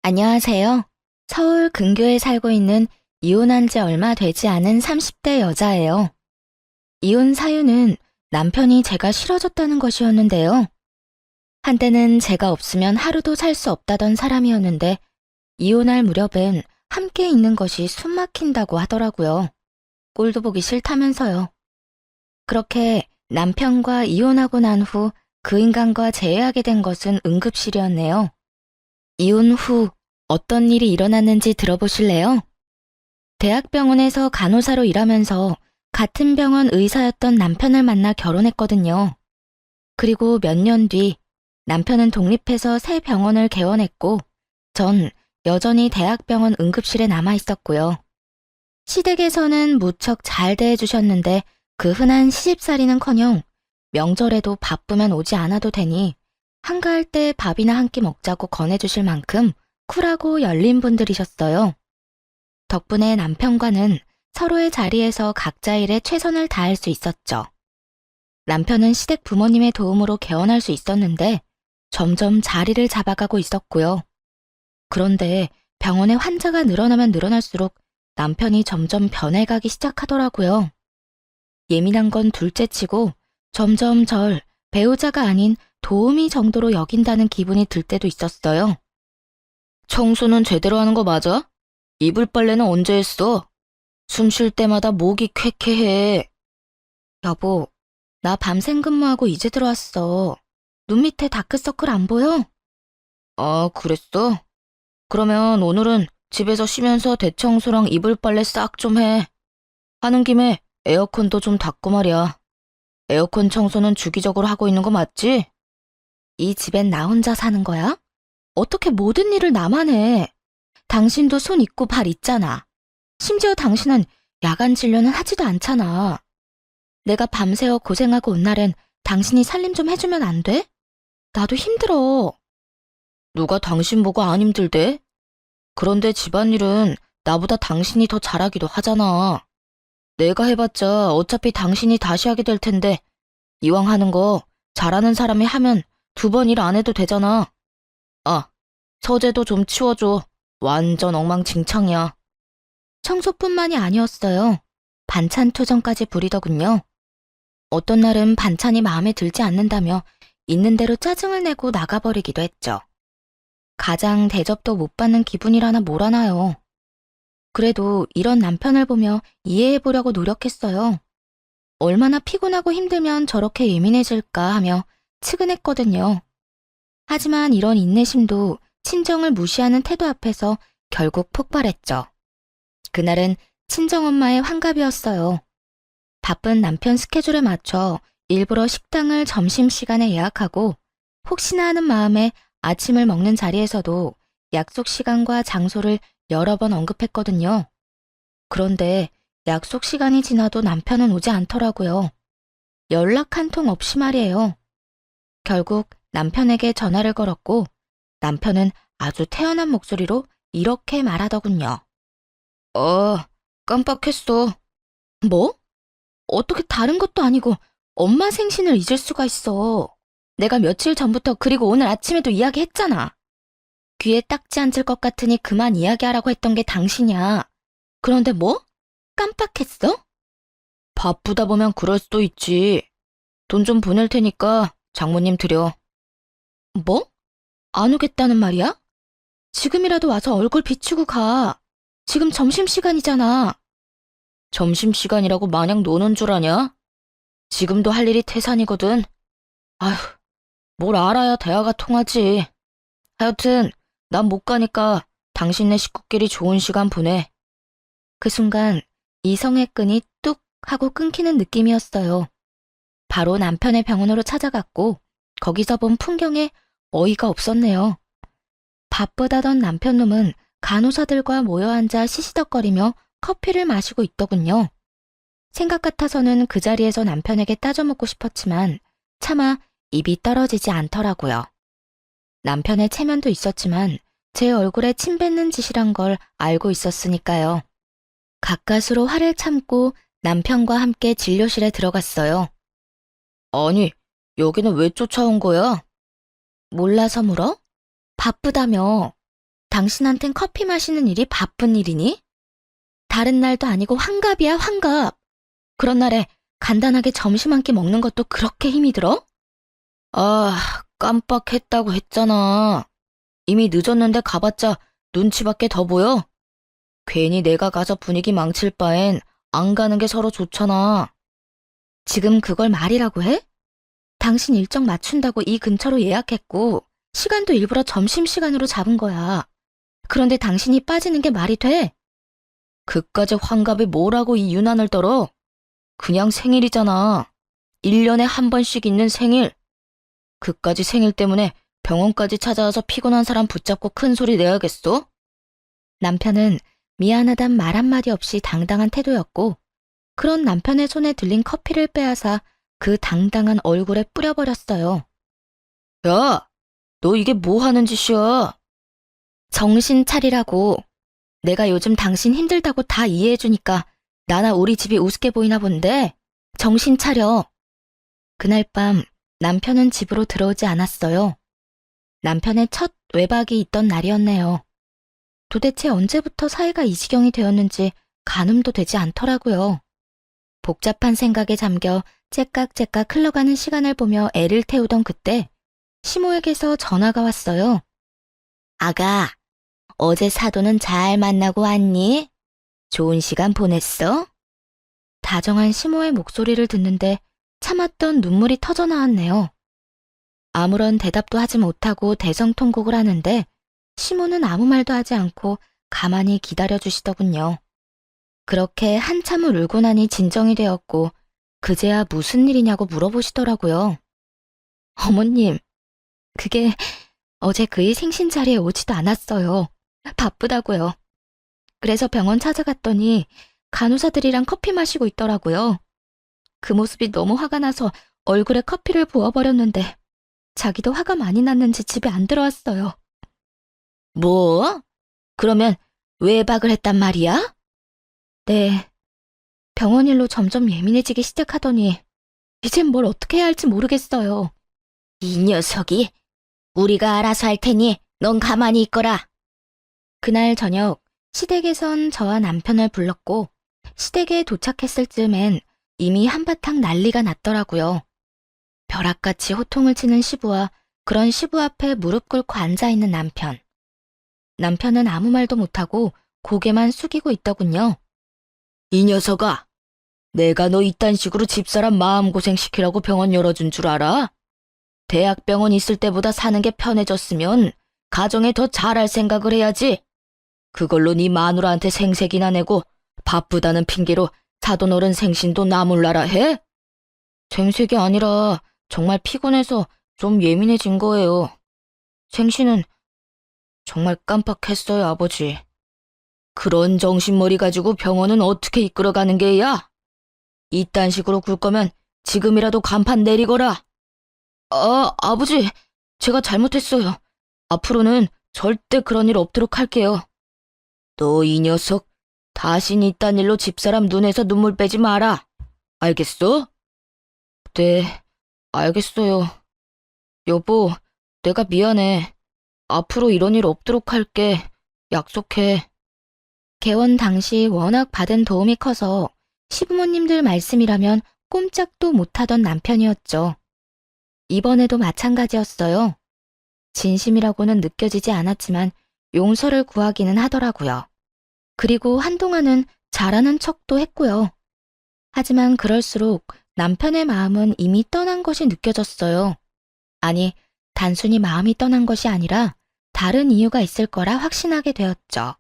안녕하세요. 서울 근교에 살고 있는 이혼한 지 얼마 되지 않은 30대 여자예요. 이혼 사유는 남편이 제가 싫어졌다는 것이었는데요. 한때는 제가 없으면 하루도 살 수 없다던 사람이었는데 이혼할 무렵엔 함께 있는 것이 숨 막힌다고 하더라고요. 꼴도 보기 싫다면서요. 그렇게 남편과 이혼하고 난 후 그 인간과 재회하게 된 것은 응급실이었네요. 이혼 후 어떤 일이 일어났는지 들어보실래요? 대학병원에서 간호사로 일하면서 같은 병원 의사였던 남편을 만나 결혼했거든요. 그리고 몇 년 뒤 남편은 독립해서 새 병원을 개원했고 전 여전히 대학병원 응급실에 남아 있었고요. 시댁에서는 무척 잘 대해주셨는데 그 흔한 시집살이는커녕 명절에도 바쁘면 오지 않아도 되니 한가할 때 밥이나 한 끼 먹자고 권해주실 만큼 쿨하고 열린 분들이셨어요. 덕분에 남편과는 서로의 자리에서 각자 일에 최선을 다할 수 있었죠. 남편은 시댁 부모님의 도움으로 개원할 수 있었는데 점점 자리를 잡아가고 있었고요. 그런데 병원에 환자가 늘어나면 늘어날수록 남편이 점점 변해가기 시작하더라고요. 예민한 건 둘째치고 점점 절 배우자가 아닌 도우미 정도로 여긴다는 기분이 들 때도 있었어요. 청소는 제대로 하는 거 맞아? 이불 빨래는 언제 했어? 숨 쉴 때마다 목이 쾌쾌해. 여보, 나 밤샘 근무하고 이제 들어왔어. 눈 밑에 다크서클 안 보여? 아, 그랬어? 그러면 오늘은 집에서 쉬면서 대청소랑 이불 빨래 싹 좀 해. 하는 김에 에어컨도 좀 닦고 말이야. 에어컨 청소는 주기적으로 하고 있는 거 맞지? 이 집엔 나 혼자 사는 거야? 어떻게 모든 일을 나만 해? 당신도 손 있고 발 있잖아. 심지어 당신은 야간 진료는 하지도 않잖아. 내가 밤새워 고생하고 온 날엔 당신이 살림 좀 해주면 안 돼? 나도 힘들어. 누가 당신 보고 안 힘들대? 그런데 집안일은 나보다 당신이 더 잘하기도 하잖아. 내가 해봤자 어차피 당신이 다시 하게 될 텐데 이왕 하는 거 잘하는 사람이 하면 2번 일 안 해도 되잖아. 아, 서재도 좀 치워줘. 완전 엉망진창이야. 청소뿐만이 아니었어요. 반찬 투정까지 부리더군요. 어떤 날은 반찬이 마음에 들지 않는다며 있는 대로 짜증을 내고 나가버리기도 했죠. 가장 대접도 못 받는 기분이라나 뭐라나요. 그래도 이런 남편을 보며 이해해보려고 노력했어요. 얼마나 피곤하고 힘들면 저렇게 예민해질까 하며 측은했거든요. 하지만 이런 인내심도 친정을 무시하는 태도 앞에서 결국 폭발했죠. 그날은 친정엄마의 환갑이었어요. 바쁜 남편 스케줄에 맞춰 일부러 식당을 점심시간에 예약하고 혹시나 하는 마음에 아침을 먹는 자리에서도 약속 시간과 장소를 여러 번 언급했거든요. 그런데 약속 시간이 지나도 남편은 오지 않더라고요. 연락 한 통 없이 말이에요. 결국 남편에게 전화를 걸었고 남편은 아주 태연한 목소리로 이렇게 말하더군요. 깜빡했어. 뭐? 어떻게 다른 것도 아니고 엄마 생신을 잊을 수가 있어. 내가 며칠 전부터 그리고 오늘 아침에도 이야기했잖아. 귀에 딱지 앉을 것 같으니 그만 이야기하라고 했던 게 당신이야. 그런데 뭐? 깜빡했어? 바쁘다 보면 그럴 수도 있지. 돈 좀 보낼 테니까 장모님 드려. 뭐? 안 오겠다는 말이야? 지금이라도 와서 얼굴 비추고 가. 지금 점심시간이잖아. 점심시간이라고 마냥 노는 줄 아냐? 지금도 할 일이 태산이거든. 아휴, 뭘 알아야 대화가 통하지. 하여튼 난 못 가니까 당신네 식구끼리 좋은 시간 보내. 그 순간 이성의 끈이 뚝 하고 끊기는 느낌이었어요. 바로 남편의 병원으로 찾아갔고 거기서 본 풍경에 어이가 없었네요. 바쁘다던 남편놈은 간호사들과 모여 앉아 시시덕거리며 커피를 마시고 있더군요. 생각 같아서는 그 자리에서 남편에게 따져먹고 싶었지만 차마 입이 떨어지지 않더라고요. 남편의 체면도 있었지만 제 얼굴에 침 뱉는 짓이란 걸 알고 있었으니까요. 가까스로 화를 참고 남편과 함께 진료실에 들어갔어요. 아니, 여기는 왜 쫓아온 거야? 몰라서 물어? 바쁘다며. 당신한텐 커피 마시는 일이 바쁜 일이니? 다른 날도 아니고 환갑이야, 환갑. 그런 날에 간단하게 점심 한 끼 먹는 것도 그렇게 힘이 들어? 아, 깜빡했다고 했잖아. 이미 늦었는데 가봤자 눈치밖에 더 보여? 괜히 내가 가서 분위기 망칠 바엔 안 가는 게 서로 좋잖아. 지금 그걸 말이라고 해? 당신 일정 맞춘다고 이 근처로 예약했고 시간도 일부러 점심시간으로 잡은 거야. 그런데 당신이 빠지는 게 말이 돼? 그까지 환갑이 뭐라고 이 유난을 떨어? 그냥 생일이잖아. 1년에 한 번씩 있는 생일. 그까지 생일 때문에 병원까지 찾아와서 피곤한 사람 붙잡고 큰 소리 내야겠어? 남편은 미안하단 말 한마디 없이 당당한 태도였고, 그런 남편의 손에 들린 커피를 빼앗아 그 당당한 얼굴에 뿌려버렸어요. 야, 너 이게 뭐 하는 짓이야? 정신 차리라고. 내가 요즘 당신 힘들다고 다 이해해주니까 나나 우리 집이 우습게 보이나 본데 정신 차려. 그날 밤 남편은 집으로 들어오지 않았어요. 남편의 첫 외박이 있던 날이었네요. 도대체 언제부터 사이가 이 지경이 되었는지 가늠도 되지 않더라고요. 복잡한 생각에 잠겨 째깍째깍 흘러가는 시간을 보며 애를 태우던 그때 시모에게서 전화가 왔어요. 아가, 어제 사돈은 잘 만나고 왔니? 좋은 시간 보냈어? 다정한 시모의 목소리를 듣는데 참았던 눈물이 터져 나왔네요. 아무런 대답도 하지 못하고 대성통곡을 하는데 시모는 아무 말도 하지 않고 가만히 기다려주시더군요. 그렇게 한참을 울고 나니 진정이 되었고 그제야 무슨 일이냐고 물어보시더라고요. 어머님, 그게 어제 그의 생신 자리에 오지도 않았어요. 바쁘다고요. 그래서 병원 찾아갔더니 간호사들이랑 커피 마시고 있더라고요. 그 모습이 너무 화가 나서 얼굴에 커피를 부어버렸는데 자기도 화가 많이 났는지 집에 안 들어왔어요. 뭐? 그러면 외박을 했단 말이야? 네. 병원 일로 점점 예민해지기 시작하더니 이젠 뭘 어떻게 해야 할지 모르겠어요. 이 녀석이 우리가 알아서 할 테니 넌 가만히 있거라. 그날 저녁 시댁에선 저와 남편을 불렀고 시댁에 도착했을 즈음엔 이미 한바탕 난리가 났더라고요. 벼락같이 호통을 치는 시부와 그런 시부 앞에 무릎 꿇고 앉아있는 남편. 남편은 아무 말도 못하고 고개만 숙이고 있더군요. 이 녀석아, 내가 너 이딴 식으로 집사람 마음고생 시키라고 병원 열어준 줄 알아? 대학병원 있을 때보다 사는 게 편해졌으면 가정에 더 잘할 생각을 해야지. 그걸로 네 마누라한테 생색이나 내고 바쁘다는 핑계로 사돈 어른 생신도 나몰라라 해? 생색이 아니라 정말 피곤해서 좀 예민해진 거예요. 생신은 정말 깜빡했어요, 아버지. 그런 정신머리 가지고 병원은 어떻게 이끌어가는 게야? 이딴 식으로 굴 거면 지금이라도 간판 내리거라. 아버지, 제가 잘못했어요. 앞으로는 절대 그런 일 없도록 할게요. 너 이 녀석, 다신 이딴 일로 집사람 눈에서 눈물 빼지 마라. 알겠어? 네, 알겠어요. 여보, 내가 미안해. 앞으로 이런 일 없도록 할게. 약속해. 개원 당시 워낙 받은 도움이 커서 시부모님들 말씀이라면 꼼짝도 못하던 남편이었죠. 이번에도 마찬가지였어요. 진심이라고는 느껴지지 않았지만 용서를 구하기는 하더라고요. 그리고 한동안은 잘하는 척도 했고요. 하지만 그럴수록 남편의 마음은 이미 떠난 것이 느껴졌어요. 아니, 단순히 마음이 떠난 것이 아니라 다른 이유가 있을 거라 확신하게 되었죠.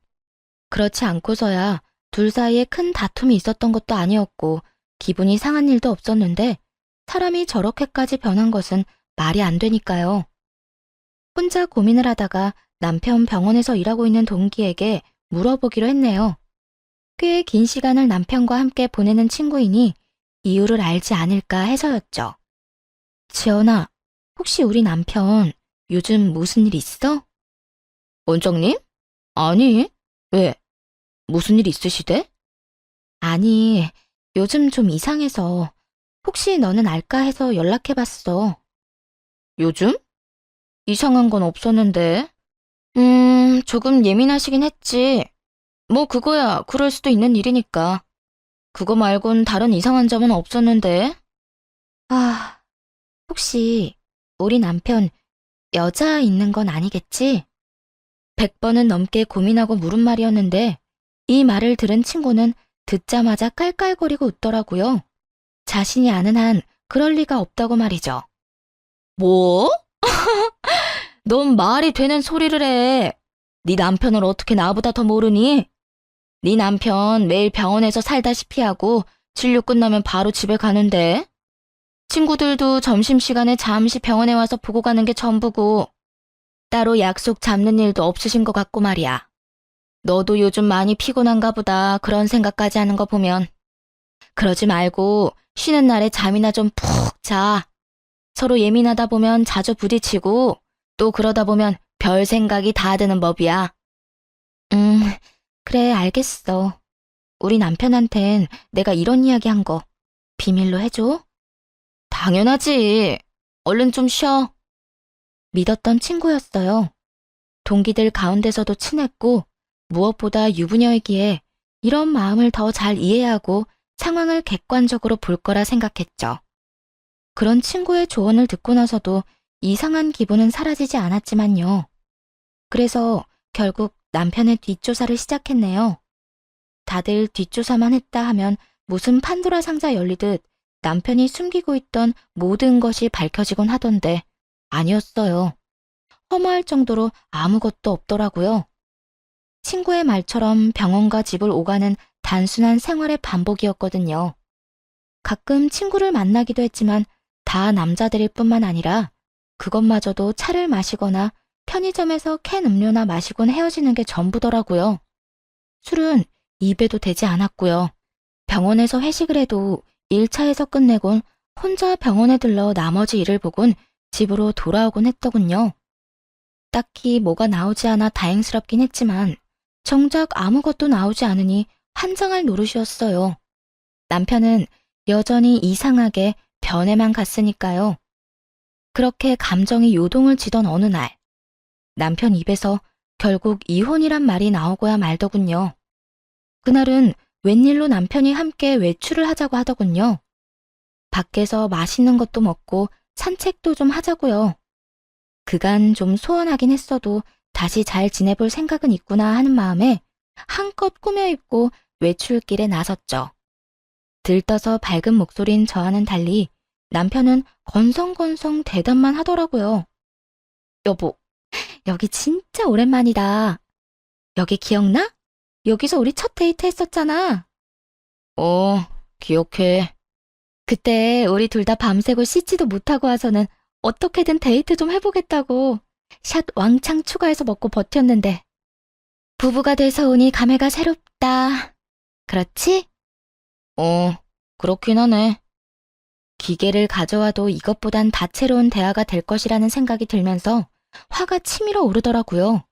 그렇지 않고서야 둘 사이에 큰 다툼이 있었던 것도 아니었고 기분이 상한 일도 없었는데 사람이 저렇게까지 변한 것은 말이 안 되니까요. 혼자 고민을 하다가 남편 병원에서 일하고 있는 동기에게 물어보기로 했네요. 꽤 긴 시간을 남편과 함께 보내는 친구이니 이유를 알지 않을까 해서였죠. 지연아, 혹시 우리 남편 요즘 무슨 일 있어? 원장님? 아니, 왜? 무슨 일 있으시대? 아니, 요즘 좀 이상해서 혹시 너는 알까 해서 연락해봤어. 요즘? 이상한 건 없었는데. 조금 예민하시긴 했지. 뭐 그거야, 그럴 수도 있는 일이니까. 그거 말곤 다른 이상한 점은 없었는데. 아, 혹시 우리 남편 여자 있는 건 아니겠지? 100번은 넘게 고민하고 물은 말이었는데 이 말을 들은 친구는 듣자마자 깔깔거리고 웃더라고요. 자신이 아는 한 그럴 리가 없다고 말이죠. 뭐? 넌 말이 되는 소리를 해. 네 남편을 어떻게 나보다 더 모르니? 네 남편 매일 병원에서 살다시피 하고 진료 끝나면 바로 집에 가는데. 친구들도 점심시간에 잠시 병원에 와서 보고 가는 게 전부고 따로 약속 잡는 일도 없으신 것 같고 말이야. 너도 요즘 많이 피곤한가 보다 그런 생각까지 하는 거 보면. 그러지 말고 쉬는 날에 잠이나 좀 푹 자. 서로 예민하다 보면 자주 부딪히고 또 그러다 보면 별 생각이 다 드는 법이야. 음, 그래, 알겠어. 우리 남편한텐 내가 이런 이야기 한 거 비밀로 해줘? 당연하지. 얼른 좀 쉬어. 믿었던 친구였어요. 동기들 가운데서도 친했고 무엇보다 유부녀이기에 이런 마음을 더 잘 이해하고 상황을 객관적으로 볼 거라 생각했죠. 그런 친구의 조언을 듣고 나서도 이상한 기분은 사라지지 않았지만요. 그래서 결국 남편의 뒷조사를 시작했네요. 다들 뒷조사만 했다 하면 무슨 판도라 상자 열리듯 남편이 숨기고 있던 모든 것이 밝혀지곤 하던데 아니었어요. 허무할 정도로 아무것도 없더라고요. 친구의 말처럼 병원과 집을 오가는 단순한 생활의 반복이었거든요. 가끔 친구를 만나기도 했지만 다 남자들일 뿐만 아니라 그것마저도 차를 마시거나 편의점에서 캔 음료나 마시곤 헤어지는 게 전부더라고요. 술은 입에도 대지 않았고요. 병원에서 회식을 해도 1차에서 끝내곤 혼자 병원에 들러 나머지 일을 보곤 집으로 돌아오곤 했더군요. 딱히 뭐가 나오지 않아 다행스럽긴 했지만 정작 아무것도 나오지 않으니 환장할 노릇이었어요. 남편은 여전히 이상하게 변해만 갔으니까요. 그렇게 감정이 요동을 지던 어느 날, 남편 입에서 결국 이혼이란 말이 나오고야 말더군요. 그날은 웬일로 남편이 함께 외출을 하자고 하더군요. 밖에서 맛있는 것도 먹고 산책도 좀 하자고요. 그간 좀 소원하긴 했어도 다시 잘 지내볼 생각은 있구나 하는 마음에 한껏 꾸며입고 외출길에 나섰죠. 들떠서 밝은 목소리인 저와는 달리 남편은 건성건성 대답만 하더라고요. 여보, 여기 진짜 오랜만이다. 여기 기억나? 여기서 우리 첫 데이트 했었잖아. 기억해. 그때 우리 둘 다 밤새고 씻지도 못하고 와서는 어떻게든 데이트 좀 해보겠다고 샷 왕창 추가해서 먹고 버텼는데 부부가 돼서 오니 감회가 새롭다. 그렇지? 그렇긴 하네. 기계를 가져와도 이것보단 다채로운 대화가 될 것이라는 생각이 들면서 화가 치밀어 오르더라고요.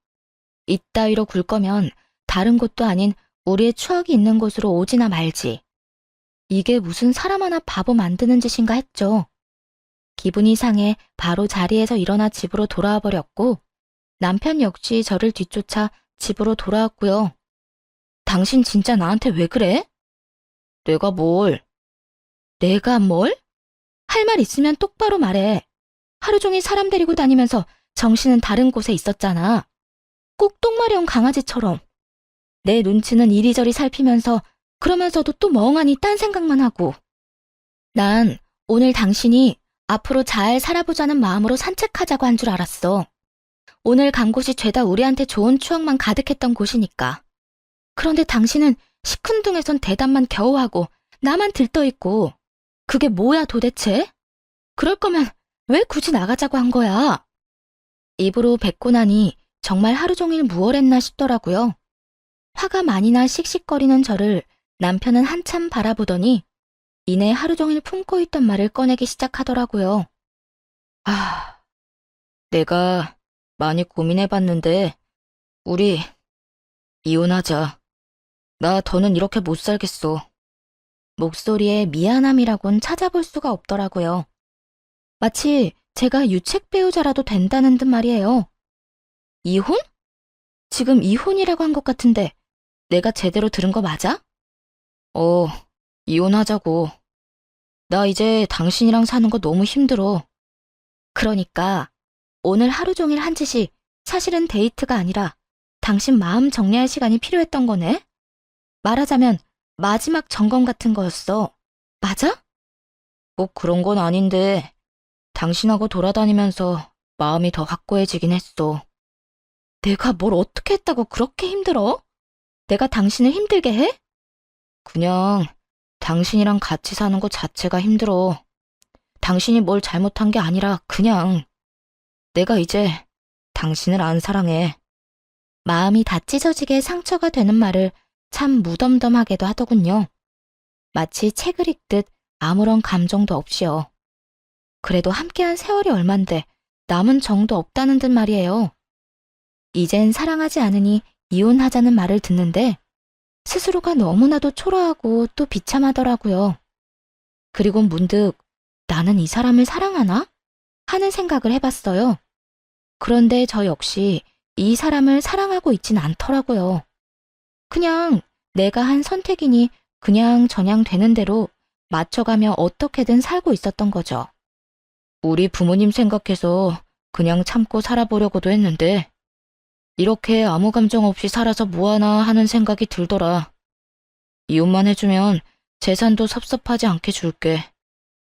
이따위로 굴 거면 다른 곳도 아닌 우리의 추억이 있는 곳으로 오지나 말지. 이게 무슨 사람 하나 바보 만드는 짓인가 했죠. 기분이 상해 바로 자리에서 일어나 집으로 돌아와 버렸고 남편 역시 저를 뒤쫓아 집으로 돌아왔고요. 당신 진짜 나한테 왜 그래? 내가 뭘? 내가 뭘? 할 말 있으면 똑바로 말해. 하루 종일 사람 데리고 다니면서 정신은 다른 곳에 있었잖아. 꼭 똥마려운 강아지처럼. 내 눈치는 이리저리 살피면서 그러면서도 또 멍하니 딴 생각만 하고. 난 오늘 당신이 앞으로 잘 살아보자는 마음으로 산책하자고 한 줄 알았어. 오늘 간 곳이 죄다 우리한테 좋은 추억만 가득했던 곳이니까. 그런데 당신은 시큰둥해선 대답만 겨우 하고 나만 들떠있고. 그게 뭐야 도대체? 그럴 거면 왜 굳이 나가자고 한 거야? 입으로 뱉고 나니 정말 하루 종일 무얼했나 싶더라고요. 화가 많이 나 씩씩거리는 저를 남편은 한참 바라보더니 이내 하루 종일 품고 있던 말을 꺼내기 시작하더라고요. 내가 많이 고민해봤는데 우리 이혼하자. 나 더는 이렇게 못 살겠어. 목소리에 미안함이라곤 찾아볼 수가 없더라고요. 마치 제가 유책 배우자라도 된다는 듯 말이에요. 이혼? 지금 이혼이라고 한 것 같은데 내가 제대로 들은 거 맞아? 이혼하자고. 나 이제 당신이랑 사는 거 너무 힘들어. 그러니까 오늘 하루 종일 한 짓이 사실은 데이트가 아니라 당신 마음 정리할 시간이 필요했던 거네? 말하자면 마지막 점검 같은 거였어. 맞아? 꼭 그런 건 아닌데 당신하고 돌아다니면서 마음이 더 확고해지긴 했어. 내가 뭘 어떻게 했다고 그렇게 힘들어? 내가 당신을 힘들게 해? 그냥 당신이랑 같이 사는 것 자체가 힘들어. 당신이 뭘 잘못한 게 아니라 그냥 내가 이제 당신을 안 사랑해. 마음이 다 찢어지게 상처가 되는 말을 참 무덤덤하게도 하더군요. 마치 책을 읽듯 아무런 감정도 없이요. 그래도 함께한 세월이 얼만데 남은 정도 없다는 듯 말이에요. 이젠 사랑하지 않으니 이혼하자는 말을 듣는데 스스로가 너무나도 초라하고 또 비참하더라고요. 그리고 문득 나는 이 사람을 사랑하나? 하는 생각을 해봤어요. 그런데 저 역시 이 사람을 사랑하고 있진 않더라고요. 그냥 내가 한 선택이니 그냥 저냥 되는 대로 맞춰가며 어떻게든 살고 있었던 거죠. 우리 부모님 생각해서 그냥 참고 살아보려고도 했는데 이렇게 아무 감정 없이 살아서 뭐하나 하는 생각이 들더라. 이혼만 해주면 재산도 섭섭하지 않게 줄게.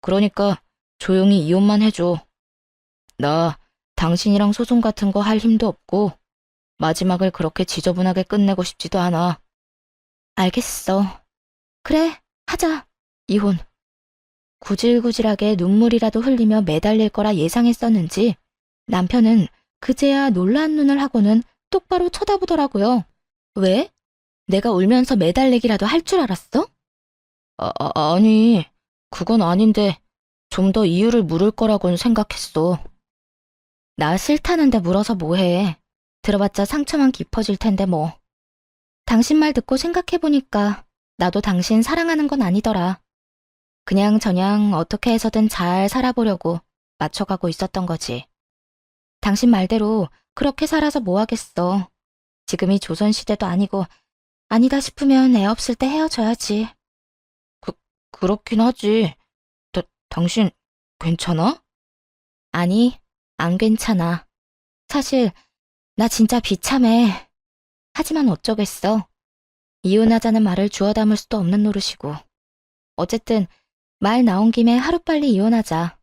그러니까 조용히 이혼만 해줘. 나 당신이랑 소송 같은 거 할 힘도 없고 마지막을 그렇게 지저분하게 끝내고 싶지도 않아. 알겠어. 그래, 하자. 이혼. 구질구질하게 눈물이라도 흘리며 매달릴 거라 예상했었는지 남편은 그제야 놀란 눈을 하고는 똑바로 쳐다보더라고요. 왜? 내가 울면서 매달리기라도 할 줄 알았어? 아니, 그건 아닌데 좀 더 이유를 물을 거라고는 생각했어. 나 싫다는데 물어서 뭐해. 들어봤자 상처만 깊어질 텐데 뭐. 당신 말 듣고 생각해보니까 나도 당신 사랑하는 건 아니더라. 그냥 저냥 어떻게 해서든 잘 살아보려고 맞춰가고 있었던 거지. 당신 말대로 그렇게 살아서 뭐 하겠어. 지금이 조선시대도 아니고 아니다 싶으면 애 없을 때 헤어져야지. 그렇긴 하지. 당신 괜찮아? 아니, 안 괜찮아. 사실 나 진짜 비참해. 하지만 어쩌겠어. 이혼하자는 말을 주워 담을 수도 없는 노릇이고. 어쨌든 말 나온 김에 하루빨리 이혼하자.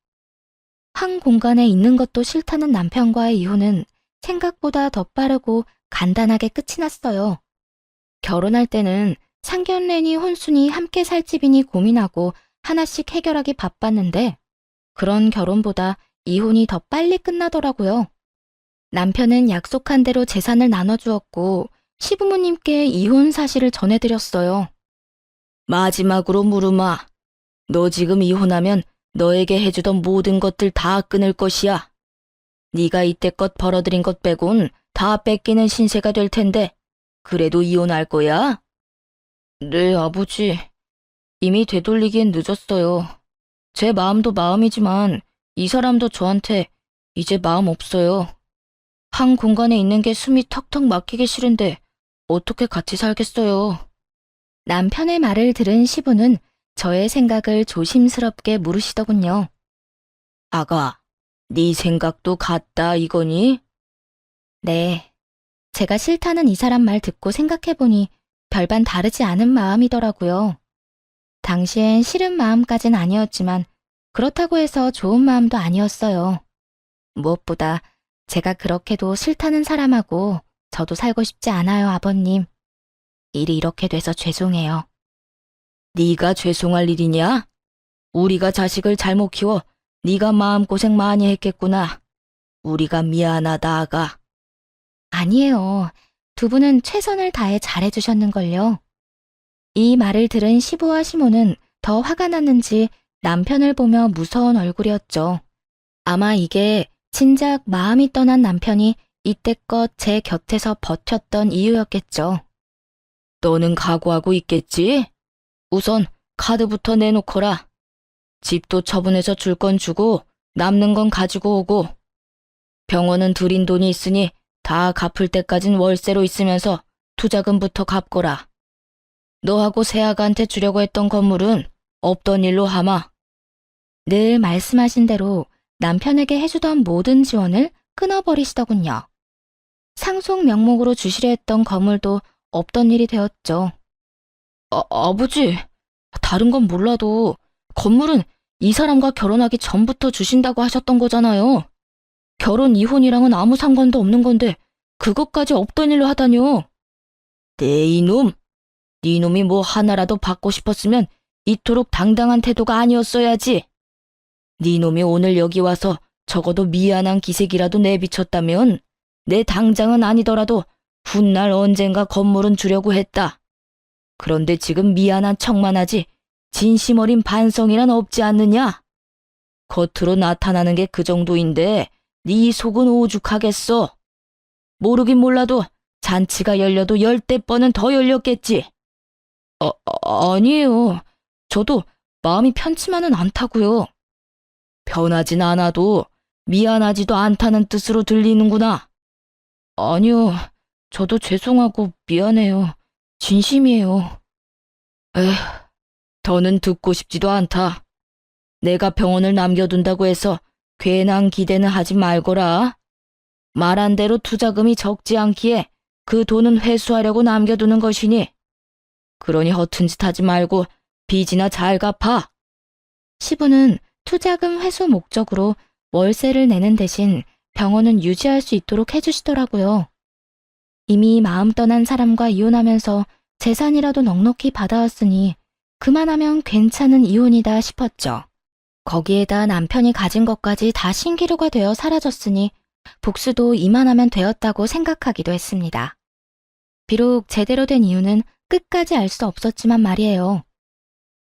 한 공간에 있는 것도 싫다는 남편과의 이혼은 생각보다 더 빠르고 간단하게 끝이 났어요. 결혼할 때는 상견례니 혼수니 함께 살 집이니 고민하고 하나씩 해결하기 바빴는데 그런 결혼보다 이혼이 더 빨리 끝나더라고요. 남편은 약속한 대로 재산을 나눠주었고 시부모님께 이혼 사실을 전해드렸어요. 마지막으로 물으마. 너 지금 이혼하면 너에게 해주던 모든 것들 다 끊을 것이야. 네가 이때껏 벌어들인 것 빼곤 다 뺏기는 신세가 될 텐데 그래도 이혼할 거야? 네, 아버지. 이미 되돌리기엔 늦었어요. 제 마음도 마음이지만 이 사람도 저한테 이제 마음 없어요. 한 공간에 있는 게 숨이 턱턱 막히기 싫은데 어떻게 같이 살겠어요. 남편의 말을 들은 시부는 저의 생각을 조심스럽게 물으시더군요. 아가, 네 생각도 같다 이거니? 네. 제가 싫다는 이 사람 말 듣고 생각해보니 별반 다르지 않은 마음이더라고요. 당시엔 싫은 마음까진 아니었지만 그렇다고 해서 좋은 마음도 아니었어요. 무엇보다 제가 그렇게도 싫다는 사람하고 저도 살고 싶지 않아요, 아버님. 일이 이렇게 돼서 죄송해요. 네가 죄송할 일이냐? 우리가 자식을 잘못 키워 네가 마음고생 많이 했겠구나. 우리가 미안하다, 아가. 아니에요. 두 분은 최선을 다해 잘해주셨는걸요. 이 말을 들은 시부와 시모는 더 화가 났는지 남편을 보며 무서운 얼굴이었죠. 아마 이게 진작 마음이 떠난 남편이 이때껏 제 곁에서 버텼던 이유였겠죠. 너는 각오하고 있겠지? 우선 카드부터 내놓거라. 집도 처분해서 줄 건 주고 남는 건 가지고 오고 병원은 들인 돈이 있으니 다 갚을 때까진 월세로 있으면서 투자금부터 갚거라. 너하고 세아가한테 주려고 했던 건물은 없던 일로 하마. 늘 말씀하신 대로 남편에게 해주던 모든 지원을 끊어버리시더군요. 상속 명목으로 주시려 했던 건물도 없던 일이 되었죠. 아버지, 다른 건 몰라도 건물은 이 사람과 결혼하기 전부터 주신다고 하셨던 거잖아요. 결혼 이혼이랑은 아무 상관도 없는 건데 그것까지 없던 일로 하다뇨. 네 이놈, 네 놈이 뭐 하나라도 받고 싶었으면 이토록 당당한 태도가 아니었어야지. 네 놈이 오늘 여기 와서 적어도 미안한 기색이라도 내비쳤다면 내 당장은 아니더라도 훗날 언젠가 건물은 주려고 했다. 그런데 지금 미안한 척만 하지 진심 어린 반성이란 없지 않느냐? 겉으로 나타나는 게 그 정도인데 네 속은 오죽하겠어. 모르긴 몰라도 잔치가 열려도 10대 번은 더 열렸겠지. 아니에요. 저도 마음이 편치만은 않다고요. 편하진 않아도 미안하지도 않다는 뜻으로 들리는구나. 아니요. 저도 죄송하고 미안해요. 진심이에요. 에휴, 더는 듣고 싶지도 않다. 내가 병원을 남겨둔다고 해서 괜한 기대는 하지 말거라. 말한 대로 투자금이 적지 않기에 그 돈은 회수하려고 남겨두는 것이니. 그러니 허튼 짓 하지 말고 빚이나 잘 갚아. 시부는 투자금 회수 목적으로 월세를 내는 대신 병원은 유지할 수 있도록 해주시더라고요. 이미 마음 떠난 사람과 이혼하면서 재산이라도 넉넉히 받아왔으니 그만하면 괜찮은 이혼이다 싶었죠. 거기에다 남편이 가진 것까지 다 신기루가 되어 사라졌으니 복수도 이만하면 되었다고 생각하기도 했습니다. 비록 제대로 된 이유는 끝까지 알 수 없었지만 말이에요.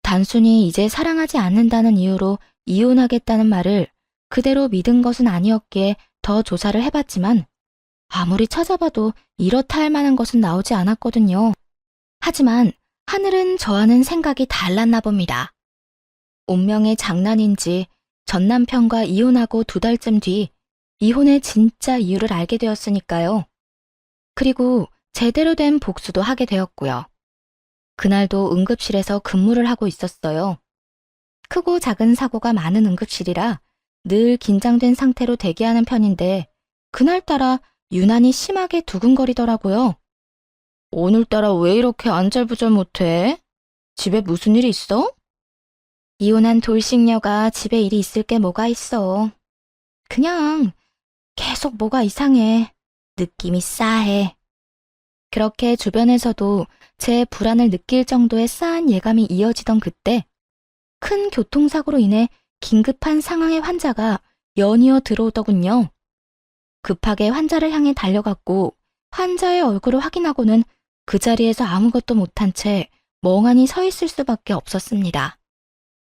단순히 이제 사랑하지 않는다는 이유로 이혼하겠다는 말을 그대로 믿은 것은 아니었기에 더 조사를 해봤지만 아무리 찾아봐도 이렇다 할 만한 것은 나오지 않았거든요. 하지만 하늘은 저와는 생각이 달랐나 봅니다. 운명의 장난인지 전 남편과 이혼하고 2달쯤 뒤 이혼의 진짜 이유를 알게 되었으니까요. 그리고 제대로 된 복수도 하게 되었고요. 그날도 응급실에서 근무를 하고 있었어요. 크고 작은 사고가 많은 응급실이라 늘 긴장된 상태로 대기하는 편인데 그날따라 유난히 심하게 두근거리더라고요. 오늘따라 왜 이렇게 안절부절 못해? 집에 무슨 일이 있어? 이혼한 돌싱녀가 집에 일이 있을 게 뭐가 있어. 그냥 계속 뭐가 이상해. 느낌이 싸해. 그렇게 주변에서도 제 불안을 느낄 정도의 싸한 예감이 이어지던 그때 큰 교통사고로 인해 긴급한 상황의 환자가 연이어 들어오더군요. 급하게 환자를 향해 달려갔고 환자의 얼굴을 확인하고는 그 자리에서 아무것도 못한 채 멍하니 서 있을 수밖에 없었습니다.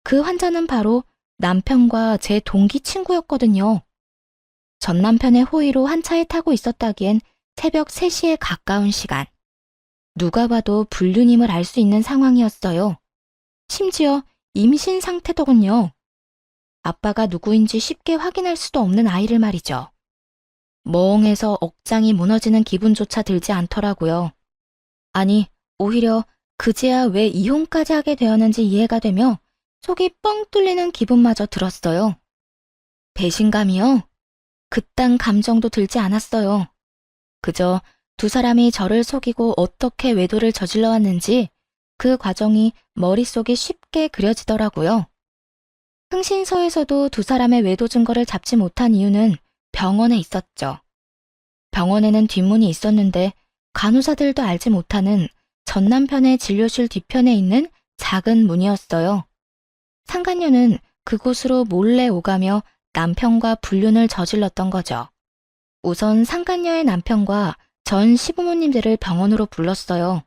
그 환자는 바로 남편과 제 동기 친구였거든요. 전 남편의 호의로 한 차에 타고 있었다기엔 새벽 3시에 가까운 시간. 누가 봐도 불륜임을 알 수 있는 상황이었어요. 심지어 임신 상태더군요. 아빠가 누구인지 쉽게 확인할 수도 없는 아이를 말이죠. 멍해서 억장이 무너지는 기분조차 들지 않더라고요. 아니, 오히려 그제야 왜 이혼까지 하게 되었는지 이해가 되며 속이 뻥 뚫리는 기분마저 들었어요. 배신감이요? 그딴 감정도 들지 않았어요. 그저 2사람이 저를 속이고 어떻게 외도를 저질러 왔는지 그 과정이 머릿속에 쉽게 그려지더라고요. 흥신소에서도 2사람의 외도 증거를 잡지 못한 이유는 병원에 있었죠. 병원에는 뒷문이 있었는데 간호사들도 알지 못하는 전 남편의 진료실 뒤편에 있는 작은 문이었어요. 상간녀는 그곳으로 몰래 오가며 남편과 불륜을 저질렀던 거죠. 우선 상간녀의 남편과 전 시부모님들을 병원으로 불렀어요.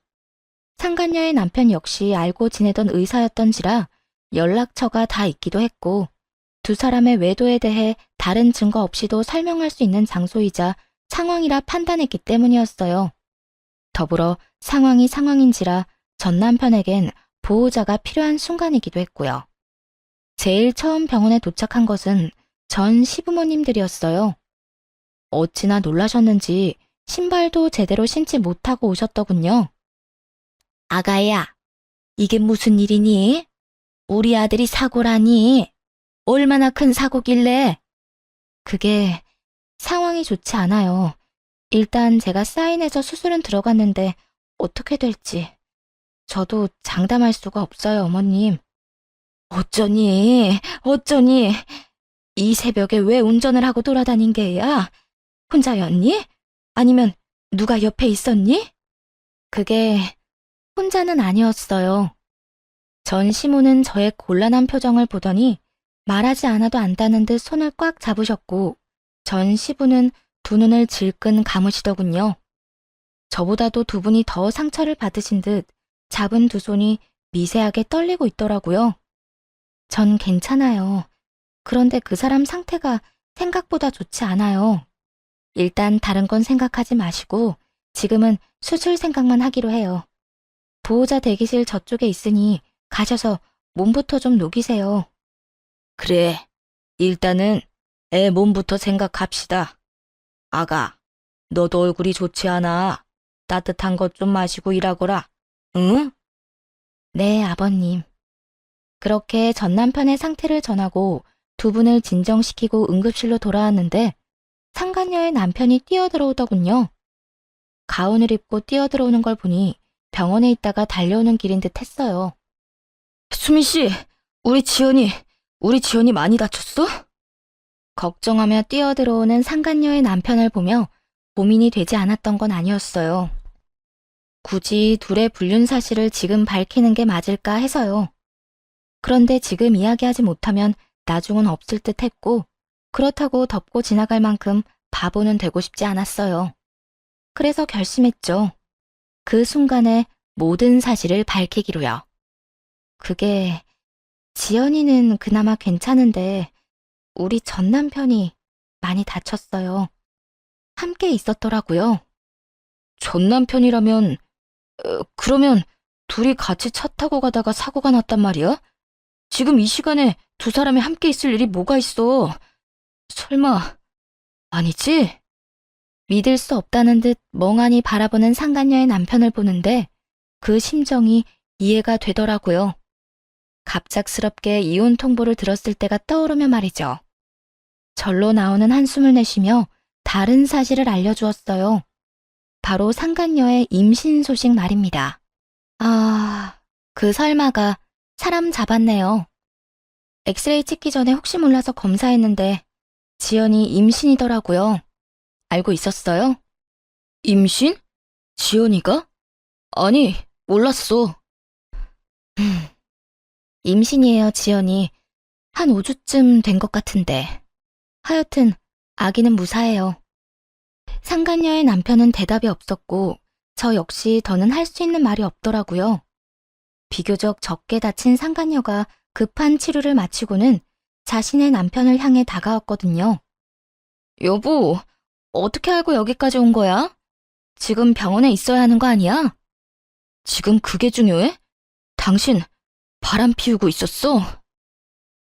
상간녀의 남편 역시 알고 지내던 의사였던지라 연락처가 다 있기도 했고 2사람의 외도에 대해 다른 증거 없이도 설명할 수 있는 장소이자 상황이라 판단했기 때문이었어요. 더불어 상황이 상황인지라 전 남편에겐 보호자가 필요한 순간이기도 했고요. 제일 처음 병원에 도착한 것은 전 시부모님들이었어요. 어찌나 놀라셨는지 신발도 제대로 신지 못하고 오셨더군요. 아가야, 이게 무슨 일이니? 우리 아들이 사고라니? 얼마나 큰 사고길래? 그게 상황이 좋지 않아요. 일단 제가 사인해서 수술은 들어갔는데 어떻게 될지. 저도 장담할 수가 없어요, 어머님. 어쩌니? 이 새벽에 왜 운전을 하고 돌아다닌 게야? 혼자였니? 아니면 누가 옆에 있었니? 그게 혼자는 아니었어요. 전 시모는 저의 곤란한 표정을 보더니 말하지 않아도 안다는 듯 손을 꽉 잡으셨고 전 시부는 두 눈을 질끈 감으시더군요. 저보다도 두 분이 더 상처를 받으신 듯 잡은 두 손이 미세하게 떨리고 있더라고요. 전 괜찮아요. 그런데 그 사람 상태가 생각보다 좋지 않아요. 일단 다른 건 생각하지 마시고 지금은 수술 생각만 하기로 해요. 보호자 대기실 저쪽에 있으니 가셔서 몸부터 좀 녹이세요. 그래, 일단은 애 몸부터 생각합시다. 아가, 너도 얼굴이 좋지 않아. 따뜻한 것 좀 마시고 일하거라. 응? 네, 아버님. 그렇게 전 남편의 상태를 전하고 두 분을 진정시키고 응급실로 돌아왔는데 상간녀의 남편이 뛰어들어오더군요. 가운을 입고 뛰어들어오는 걸 보니 병원에 있다가 달려오는 길인 듯 했어요. 수민 씨, 우리 지연이 많이 다쳤어? 걱정하며 뛰어들어오는 상간녀의 남편을 보며 고민이 되지 않았던 건 아니었어요. 굳이 둘의 불륜 사실을 지금 밝히는 게 맞을까 해서요. 그런데 지금 이야기하지 못하면 나중은 없을 듯 했고 그렇다고 덮고 지나갈 만큼 바보는 되고 싶지 않았어요. 그래서 결심했죠. 그 순간에 모든 사실을 밝히기로요. 그게 지연이는 그나마 괜찮은데 우리 전 남편이 많이 다쳤어요. 함께 있었더라고요. 전 남편이라면 그러면 둘이 같이 차 타고 가다가 사고가 났단 말이야? 지금 이 시간에 두 사람이 함께 있을 일이 뭐가 있어? 설마 아니지? 믿을 수 없다는 듯 멍하니 바라보는 상간녀의 남편을 보는데 그 심정이 이해가 되더라고요. 갑작스럽게 이혼 통보를 들었을 때가 떠오르며 말이죠. 절로 나오는 한숨을 내쉬며 다른 사실을 알려주었어요. 바로 상간녀의 임신 소식 말입니다. 아, 그 설마가 사람 잡았네요. 엑스레이 찍기 전에 혹시 몰라서 검사했는데 지연이 임신이더라고요. 알고 있었어요? 임신? 지연이가? 아니, 몰랐어. 임신이에요, 지연이. 한 5주쯤 된 것 같은데. 하여튼 아기는 무사해요. 상간녀의 남편은 대답이 없었고 저 역시 더는 할 수 있는 말이 없더라고요. 비교적 적게 다친 상간녀가 급한 치료를 마치고는 자신의 남편을 향해 다가왔거든요. 여보, 어떻게 알고 여기까지 온 거야? 지금 병원에 있어야 하는 거 아니야? 지금 그게 중요해? 당신 바람 피우고 있었어?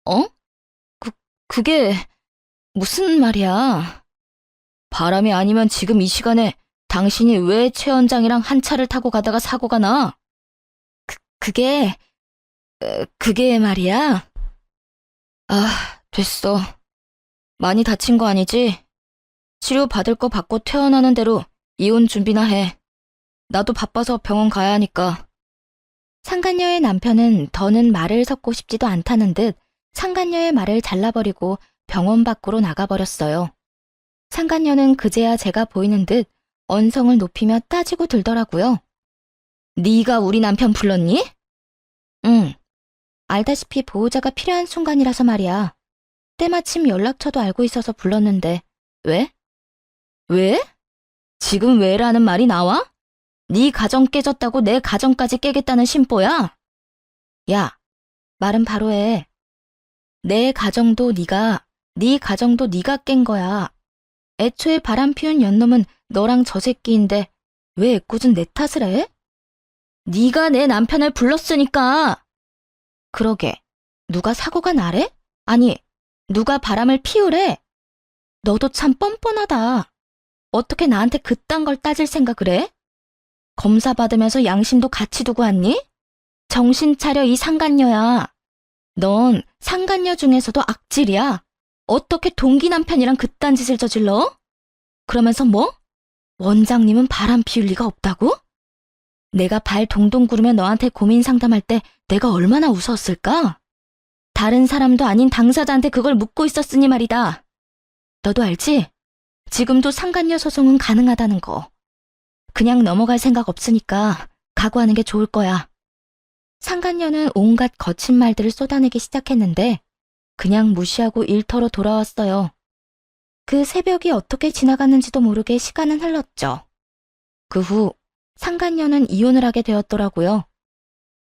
어? 그게 무슨 말이야? 바람이 아니면 지금 이 시간에 당신이 왜 최 원장이랑 한 차를 타고 가다가 사고가 나? 그게 말이야? 아, 됐어. 많이 다친 거 아니지? 치료 받을 거 받고 퇴원하는 대로 이혼 준비나 해. 나도 바빠서 병원 가야 하니까. 상간녀의 남편은 더는 말을 섞고 싶지도 않다는 듯 상간녀의 말을 잘라버리고 병원 밖으로 나가버렸어요. 상간녀는 그제야 제가 보이는 듯 언성을 높이며 따지고 들더라고요. 네가 우리 남편 불렀니? 응. 알다시피 보호자가 필요한 순간이라서 말이야. 때마침 연락처도 알고 있어서 불렀는데 왜? 왜? 지금 왜라는 말이 나와? 네 가정 깨졌다고 내 가정까지 깨겠다는 심보야? 야, 말은 바로 해. 네 가정도 네가 깬 거야. 애초에 바람 피운 연놈은 너랑 저 새끼인데 왜 애꿎은 내 탓을 해? 네가 내 남편을 불렀으니까. 그러게, 누가 사고가 나래? 아니, 누가 바람을 피우래? 너도 참 뻔뻔하다. 어떻게 나한테 그딴 걸 따질 생각을 해? 검사 받으면서 양심도 같이 두고 왔니? 정신 차려, 이 상간녀야. 넌 상간녀 중에서도 악질이야. 어떻게 동기 남편이랑 그딴 짓을 저질러? 그러면서 뭐? 원장님은 바람 피울 리가 없다고? 내가 발 동동 구르며 너한테 고민 상담할 때 내가 얼마나 웃었을까? 다른 사람도 아닌 당사자한테 그걸 묻고 있었으니 말이다. 너도 알지? 지금도 상간녀 소송은 가능하다는 거. 그냥 넘어갈 생각 없으니까 각오하는 게 좋을 거야. 상간녀는 온갖 거친 말들을 쏟아내기 시작했는데 그냥 무시하고 일터로 돌아왔어요. 그 새벽이 어떻게 지나갔는지도 모르게 시간은 흘렀죠. 그 후 상간녀는 이혼을 하게 되었더라고요.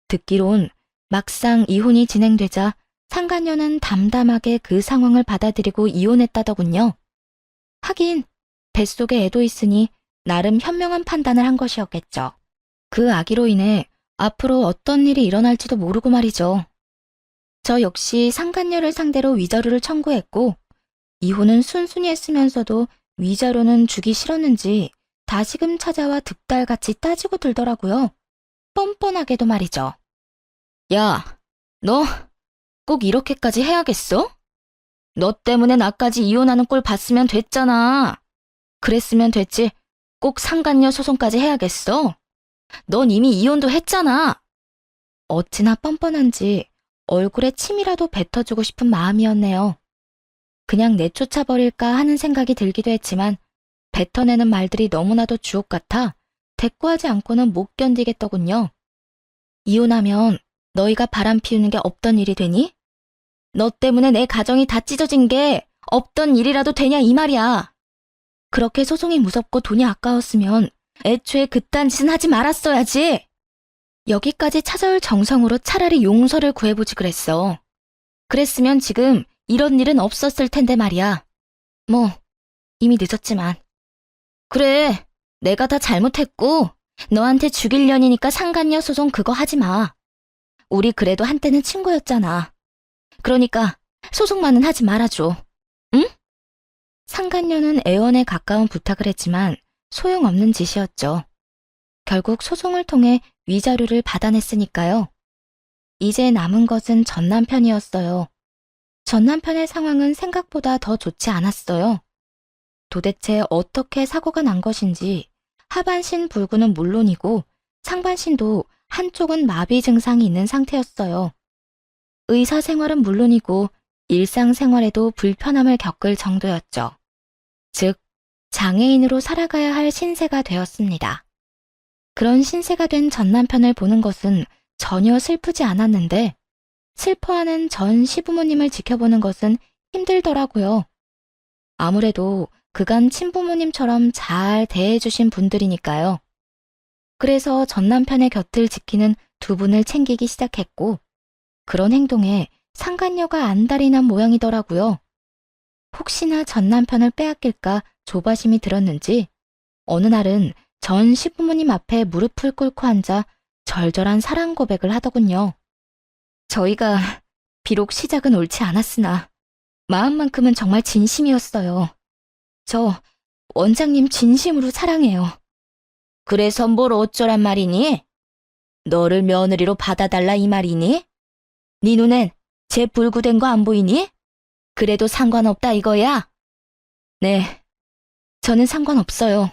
듣기론 막상 이혼이 진행되자 상간녀는 담담하게 그 상황을 받아들이고 이혼했다더군요. 하긴 뱃속에 애도 있으니 나름 현명한 판단을 한 것이었겠죠. 그 아기로 인해 앞으로 어떤 일이 일어날지도 모르고 말이죠. 저 역시 상간녀를 상대로 위자료를 청구했고 이혼은 순순히 했으면서도 위자료는 주기 싫었는지 다시금 찾아와 득달같이 따지고 들더라고요. 뻔뻔하게도 말이죠. 야, 너 꼭 이렇게까지 해야겠어? 너 때문에 나까지 이혼하는 꼴 봤으면 됐잖아. 그랬으면 됐지. 꼭 상간녀 소송까지 해야겠어? 넌 이미 이혼도 했잖아. 어찌나 뻔뻔한지 얼굴에 침이라도 뱉어주고 싶은 마음이었네요. 그냥 내쫓아버릴까 하는 생각이 들기도 했지만 뱉어내는 말들이 너무나도 주옥 같아 대꾸하지 않고는 못 견디겠더군요. 이혼하면 너희가 바람 피우는 게 없던 일이 되니? 너 때문에 내 가정이 다 찢어진 게 없던 일이라도 되냐 이 말이야. 그렇게 소송이 무섭고 돈이 아까웠으면 애초에 그딴 짓은 하지 말았어야지. 여기까지 찾아올 정성으로 차라리 용서를 구해보지 그랬어. 그랬으면 지금 이런 일은 없었을 텐데 말이야. 뭐 이미 늦었지만. 그래, 내가 다 잘못했고 너한테 죽일 년이니까 상간녀 소송 그거 하지 마. 우리 그래도 한때는 친구였잖아. 그러니까 소송만은 하지 말아줘. 응? 상간녀는 애원에 가까운 부탁을 했지만 소용없는 짓이었죠. 결국 소송을 통해 위자료를 받아냈으니까요. 이제 남은 것은 전 남편이었어요. 전 남편의 상황은 생각보다 더 좋지 않았어요. 도대체 어떻게 사고가 난 것인지 하반신 불구는 물론이고 상반신도 한쪽은 마비 증상이 있는 상태였어요. 의사 생활은 물론이고 일상생활에도 불편함을 겪을 정도였죠. 즉, 장애인으로 살아가야 할 신세가 되었습니다. 그런 신세가 된 전 남편을 보는 것은 전혀 슬프지 않았는데 슬퍼하는 전 시부모님을 지켜보는 것은 힘들더라고요. 아무래도 그간 친부모님처럼 잘 대해주신 분들이니까요. 그래서 전 남편의 곁을 지키는 두 분을 챙기기 시작했고 그런 행동에 상간녀가 안달이 난 모양이더라고요. 혹시나 전 남편을 빼앗길까 조바심이 들었는지 어느 날은 전 시부모님 앞에 무릎을 꿇고 앉아 절절한 사랑 고백을 하더군요. 저희가 비록 시작은 옳지 않았으나 마음만큼은 정말 진심이었어요. 저 원장님 진심으로 사랑해요. 그래서 뭘 어쩌란 말이니? 너를 며느리로 받아달라 이 말이니? 네 눈엔 제 불구된 거 안 보이니? 그래도 상관없다 이거야? 네, 저는 상관없어요.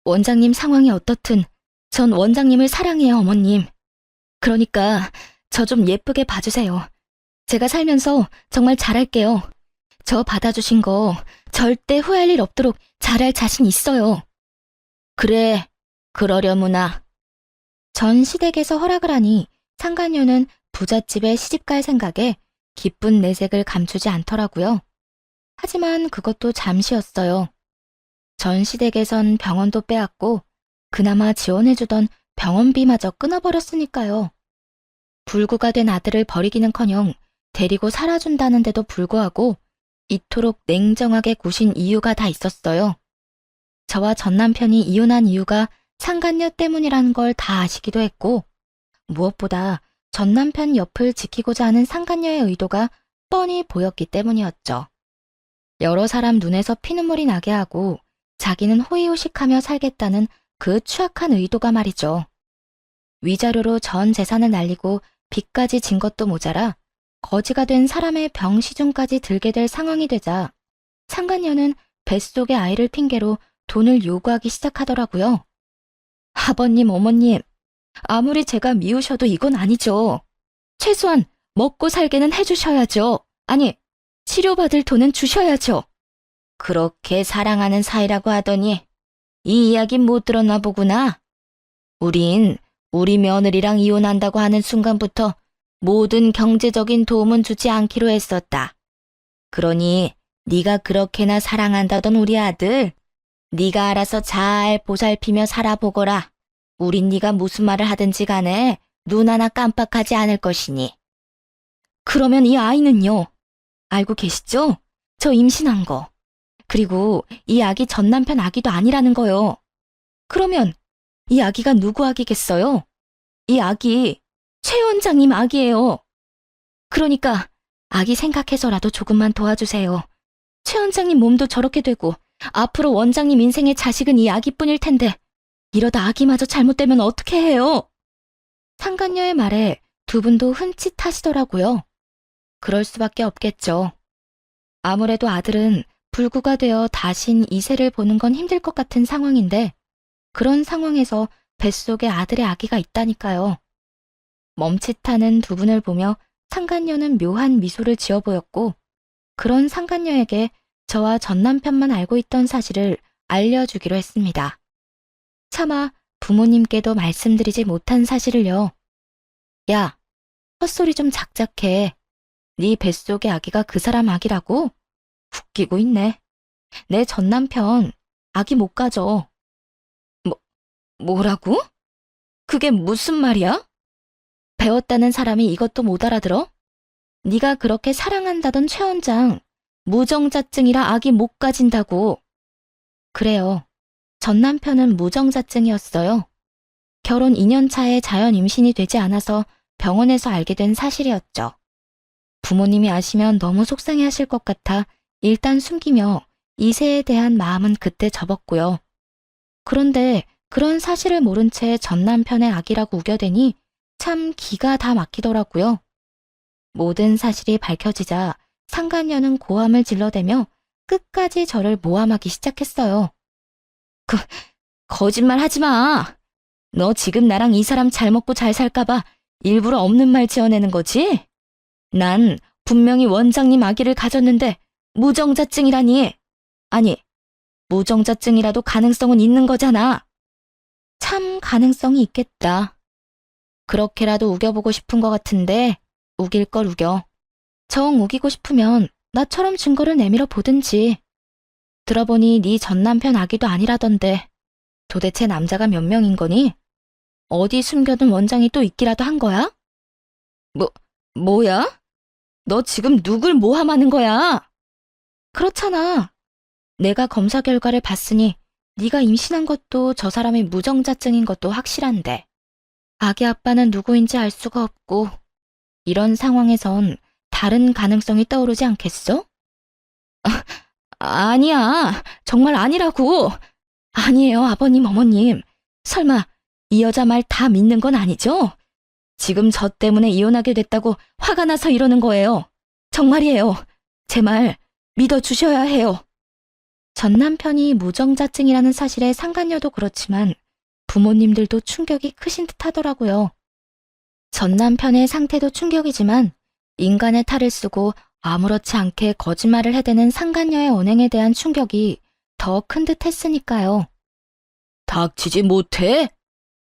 원장님 상황이 어떻든 전 원장님을 사랑해요, 어머님. 그러니까 저 좀 예쁘게 봐주세요. 제가 살면서 정말 잘할게요. 저 받아주신 거 절대 후회할 일 없도록 잘할 자신 있어요. 그래, 그러려무나. 전 시댁에서 허락을 하니 상간녀는 부잣집에 시집갈 생각에 기쁜 내색을 감추지 않더라고요. 하지만 그것도 잠시였어요. 전 시댁에선 병원도 빼앗고 그나마 지원해주던 병원비마저 끊어버렸으니까요. 불구가 된 아들을 버리기는커녕 데리고 살아준다는데도 불구하고 이토록 냉정하게 구신 이유가 다 있었어요. 저와 전 남편이 이혼한 이유가 상간녀 때문이라는 걸 다 아시기도 했고 무엇보다 전 남편 옆을 지키고자 하는 상간녀의 의도가 뻔히 보였기 때문이었죠. 여러 사람 눈에서 피눈물이 나게 하고 자기는 호의호식하며 살겠다는 그 추악한 의도가 말이죠. 위자료로 전 재산을 날리고 빚까지 진 것도 모자라 거지가 된 사람의 병시중까지 들게 될 상황이 되자 상간녀는 뱃속의 아이를 핑계로 돈을 요구하기 시작하더라고요. 아버님, 어머님, 아무리 제가 미우셔도 이건 아니죠. 최소한 먹고 살게는 해주셔야죠. 아니, 치료받을 돈은 주셔야죠. 그렇게 사랑하는 사이라고 하더니 이 이야기 못 들었나 보구나. 우린 우리 며느리랑 이혼한다고 하는 순간부터 모든 경제적인 도움은 주지 않기로 했었다. 그러니 네가 그렇게나 사랑한다던 우리 아들, 네가 알아서 잘 보살피며 살아보거라. 우린 네가 무슨 말을 하든지 간에 눈 하나 깜빡하지 않을 것이니. 그러면 이 아이는요? 알고 계시죠? 저 임신한 거. 그리고 이 아기 전 남편 아기도 아니라는 거요. 그러면 이 아기가 누구 아기겠어요? 이 아기 최 원장님 아기예요. 그러니까 아기 생각해서라도 조금만 도와주세요. 최 원장님 몸도 저렇게 되고 앞으로 원장님 인생의 자식은 이 아기뿐일 텐데 이러다 아기마저 잘못되면 어떻게 해요? 상간녀의 말에 두 분도 흠칫하시더라고요. 그럴 수밖에 없겠죠. 아무래도 아들은 불구가 되어 다신 이세를 보는 건 힘들 것 같은 상황인데 그런 상황에서 뱃속에 아들의 아기가 있다니까요. 멈칫하는 두 분을 보며 상간녀는 묘한 미소를 지어 보였고 그런 상간녀에게 저와 전 남편만 알고 있던 사실을 알려주기로 했습니다. 차마 부모님께도 말씀드리지 못한 사실을요. 야, 헛소리 좀 작작해. 네 뱃속의 아기가 그 사람 아기라고? 웃기고 있네. 내 전 남편 아기 못 가져. 뭐라고? 그게 무슨 말이야? 배웠다는 사람이 이것도 못 알아들어? 네가 그렇게 사랑한다던 최 원장 무정자증이라 아기 못 가진다고. 그래요. 전 남편은 무정자증이었어요. 결혼 2년 차에 자연 임신이 되지 않아서 병원에서 알게 된 사실이었죠. 부모님이 아시면 너무 속상해 하실 것 같아 일단 숨기며 이세에 대한 마음은 그때 접었고요. 그런데 그런 사실을 모른 채 전 남편의 아기라고 우겨대니 참 기가 다 막히더라고요. 모든 사실이 밝혀지자 상간녀는 고함을 질러대며 끝까지 저를 모함하기 시작했어요. 거짓말 하지 마. 너 지금 나랑 이 사람 잘 먹고 잘 살까봐 일부러 없는 말 지어내는 거지? 난 분명히 원장님 아기를 가졌는데 무정자증이라니. 아니, 무정자증이라도 가능성은 있는 거잖아. 참 가능성이 있겠다. 그렇게라도 우겨보고 싶은 것 같은데 우길 걸 우겨. 정 우기고 싶으면 나처럼 증거를 내밀어 보든지. 들어보니 네 전 남편 아기도 아니라던데 도대체 남자가 몇 명인 거니? 어디 숨겨둔 원장이 또 있기라도 한 거야? 뭐야? 너 지금 누굴 모함하는 거야? 그렇잖아. 내가 검사 결과를 봤으니 네가 임신한 것도 저 사람이 무정자증인 것도 확실한데 아기 아빠는 누구인지 알 수가 없고 이런 상황에선 다른 가능성이 떠오르지 않겠어? 아니야. 정말 아니라고. 아니에요, 아버님, 어머님. 설마 이 여자 말 다 믿는 건 아니죠? 지금 저 때문에 이혼하게 됐다고 화가 나서 이러는 거예요. 정말이에요. 제 말 믿어주셔야 해요. 전 남편이 무정자증이라는 사실에 상간녀도 그렇지만 부모님들도 충격이 크신 듯 하더라고요. 전 남편의 상태도 충격이지만 인간의 탈을 쓰고 아무렇지 않게 거짓말을 해대는 상간녀의 언행에 대한 충격이 더 큰 듯 했으니까요. 닥치지 못해?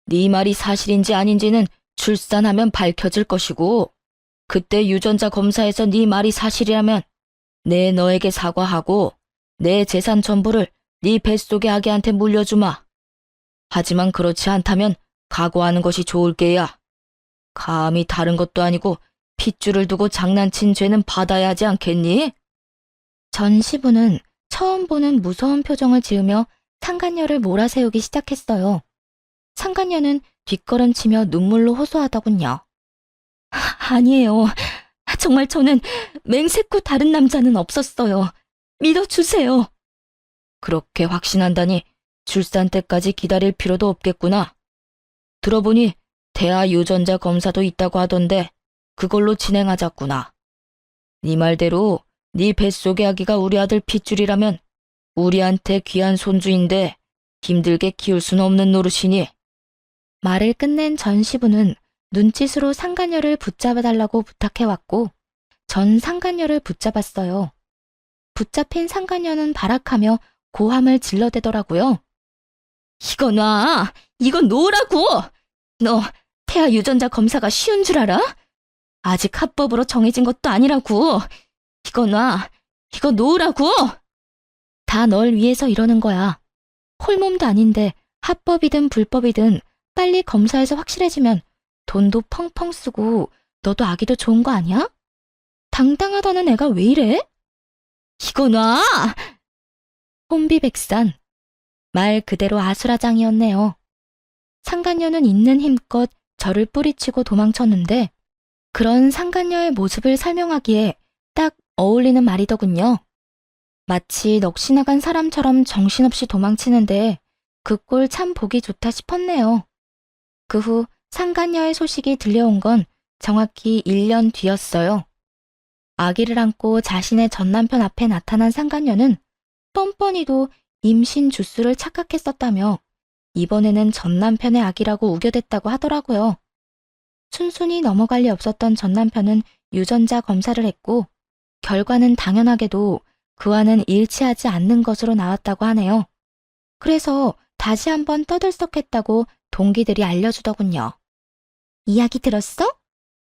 네 말이 사실인지 아닌지는 출산하면 밝혀질 것이고 그때 유전자 검사에서 네 말이 사실이라면 내 너에게 사과하고 내 재산 전부를 네 뱃속의 아기한테 물려주마. 하지만 그렇지 않다면 각오하는 것이 좋을 게야. 감히 다른 것도 아니고 핏줄을 두고 장난친 죄는 받아야 하지 않겠니? 전 시부는 처음 보는 무서운 표정을 지으며 상간녀를 몰아세우기 시작했어요. 상간녀는 뒷걸음치며 눈물로 호소하더군요. 아니에요. 정말 저는 맹세코 다른 남자는 없었어요. 믿어주세요. 그렇게 확신한다니 출산 때까지 기다릴 필요도 없겠구나. 들어보니 태아 유전자 검사도 있다고 하던데 그걸로 진행하자꾸나. 네 말대로 네 뱃속의 아기가 우리 아들 핏줄이라면 우리한테 귀한 손주인데 힘들게 키울 수는 없는 노릇이니. 말을 끝낸 전 시부는 눈짓으로 상간녀를 붙잡아달라고 부탁해왔고 전 상간녀를 붙잡았어요. 붙잡힌 상간녀는 발악하며 고함을 질러대더라고요. 이거 놔! 이거 놓으라고! 너 태아 유전자 검사가 쉬운 줄 알아? 아직 합법으로 정해진 것도 아니라고! 이거 놔! 이거 놓으라고! 다 널 위해서 이러는 거야. 홀몸도 아닌데 합법이든 불법이든 빨리 검사해서 확실해지면 돈도 펑펑 쓰고 너도 아기도 좋은 거 아니야? 당당하다는 애가 왜 이래? 이거 놔! 혼비백산. 말 그대로 아수라장이었네요. 상간녀는 있는 힘껏 저를 뿌리치고 도망쳤는데 그런 상간녀의 모습을 설명하기에 딱 어울리는 말이더군요. 마치 넋이 나간 사람처럼 정신없이 도망치는데 그 꼴 참 보기 좋다 싶었네요. 그 후 상간녀의 소식이 들려온 건 정확히 1년 뒤였어요. 아기를 안고 자신의 전남편 앞에 나타난 상간녀는 뻔뻔히도 임신 주수를 착각했었다며 이번에는 전남편의 아기라고 우겨댔다고 하더라고요. 순순히 넘어갈 리 없었던 전남편은 유전자 검사를 했고 결과는 당연하게도 그와는 일치하지 않는 것으로 나왔다고 하네요. 그래서 다시 한번 떠들썩했다고 동기들이 알려주더군요. 이야기 들었어?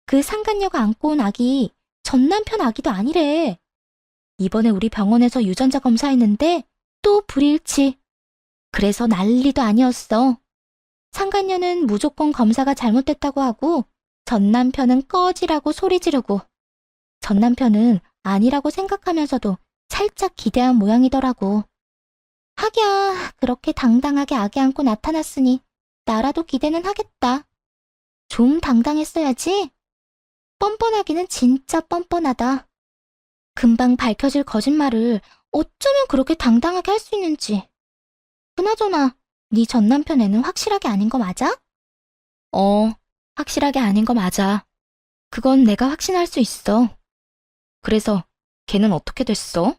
그 상간녀가 안고 온 아기 전남편 아기도 아니래. 이번에 우리 병원에서 유전자 검사했는데 또 불일치. 그래서 난리도 아니었어. 상간녀는 무조건 검사가 잘못됐다고 하고 전남편은 꺼지라고 소리 지르고 전남편은 아니라고 생각하면서도 살짝 기대한 모양이더라고. 하기야 그렇게 당당하게 아기 안고 나타났으니 나라도 기대는 하겠다. 좀 당당했어야지. 뻔뻔하기는 진짜 뻔뻔하다. 금방 밝혀질 거짓말을 어쩌면 그렇게 당당하게 할 수 있는지. 그나저나 네 전남편 애는 확실하게 아닌 거 맞아? 확실하게 아닌 거 맞아. 그건 내가 확신할 수 있어. 그래서 걔는 어떻게 됐어?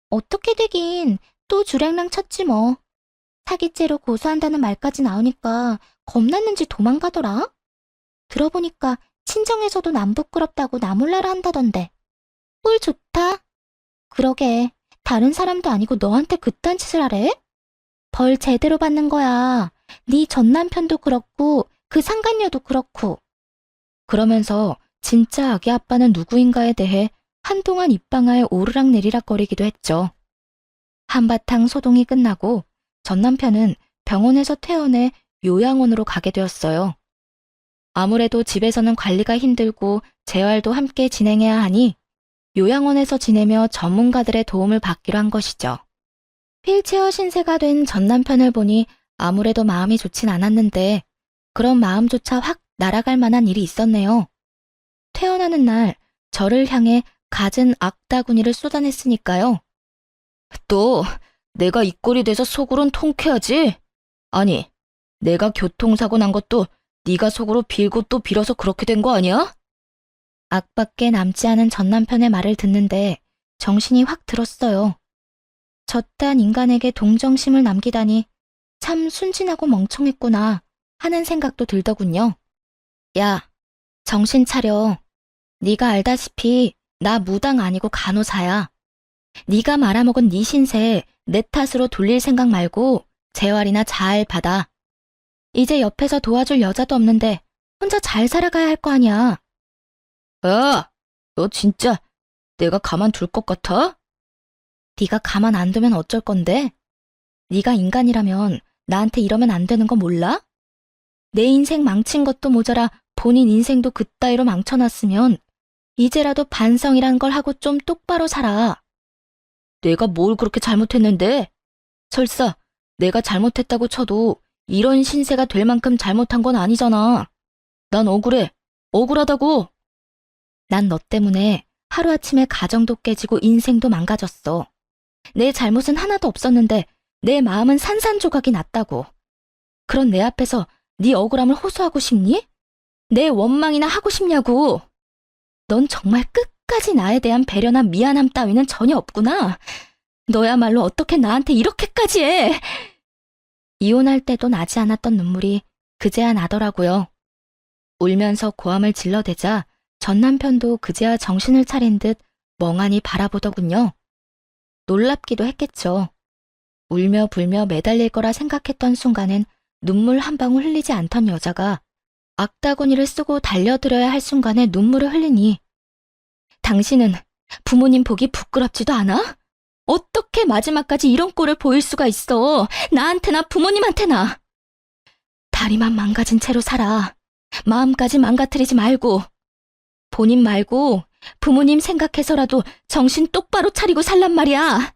어떻게 되긴 또 주랭랑 쳤지 뭐. 사기죄로 고소한다는 말까지 나오니까 겁났는지 도망가더라. 들어보니까 친정에서도 남 부끄럽다고 나 몰라라 한다던데. 꼴 좋다. 그러게 다른 사람도 아니고 너한테 그딴 짓을 하래? 벌 제대로 받는 거야. 네 전남편도 그렇고 그 상간녀도 그렇고. 그러면서 진짜 아기 아빠는 누구인가에 대해 한동안 입방아에 오르락내리락거리기도 했죠. 한바탕 소동이 끝나고 전남편은 병원에서 퇴원해 요양원으로 가게 되었어요. 아무래도 집에서는 관리가 힘들고 재활도 함께 진행해야 하니 요양원에서 지내며 전문가들의 도움을 받기로 한 것이죠. 휠체어 신세가 된 전남편을 보니 아무래도 마음이 좋진 않았는데 그런 마음조차 확 날아갈 만한 일이 있었네요. 퇴원하는 날 저를 향해 갖은 악다구니를 쏟아냈으니까요. 또 내가 이 꼴이 돼서 속으론 통쾌하지? 아니, 내가 교통사고 난 것도 네가 속으로 빌고 또 빌어서 그렇게 된 거 아니야? 악밖에 남지 않은 전남편의 말을 듣는데 정신이 확 들었어요. 저딴 인간에게 동정심을 남기다니 참 순진하고 멍청했구나 하는 생각도 들더군요. 야, 정신 차려. 네가 알다시피 나 무당 아니고 간호사야. 네가 말아먹은 네 신세 내 탓으로 돌릴 생각 말고 재활이나 잘 받아. 이제 옆에서 도와줄 여자도 없는데 혼자 잘 살아가야 할 거 아니야. 야, 너 진짜 내가 가만둘 것 같아? 네가 가만 안 두면 어쩔 건데? 네가 인간이라면 나한테 이러면 안 되는 거 몰라? 내 인생 망친 것도 모자라 본인 인생도 그따위로 망쳐놨으면 이제라도 반성이란 걸 하고 좀 똑바로 살아. 내가 뭘 그렇게 잘못했는데? 설사 내가 잘못했다고 쳐도 이런 신세가 될 만큼 잘못한 건 아니잖아. 난 억울해. 억울하다고. 난 너 때문에 하루아침에 가정도 깨지고 인생도 망가졌어. 내 잘못은 하나도 없었는데 내 마음은 산산조각이 났다고. 그런 내 앞에서 네 억울함을 호소하고 싶니? 내 원망이나 하고 싶냐고. 넌 정말 끝까지 나에 대한 배려나 미안함 따위는 전혀 없구나. 너야말로 어떻게 나한테 이렇게까지 해. 이혼할 때도 나지 않았던 눈물이 그제야 나더라고요. 울면서 고함을 질러대자 전 남편도 그제야 정신을 차린 듯 멍하니 바라보더군요. 놀랍기도 했겠죠. 울며 불며 매달릴 거라 생각했던 순간엔 눈물 한 방울 흘리지 않던 여자가 악다구니를 쓰고 달려들어야 할 순간에 눈물을 흘리니 당신은 부모님 보기 부끄럽지도 않아? 어떻게 마지막까지 이런 꼴을 보일 수가 있어? 나한테나 부모님한테나. 다리만 망가진 채로 살아. 마음까지 망가뜨리지 말고. 본인 말고 부모님 생각해서라도 정신 똑바로 차리고 살란 말이야.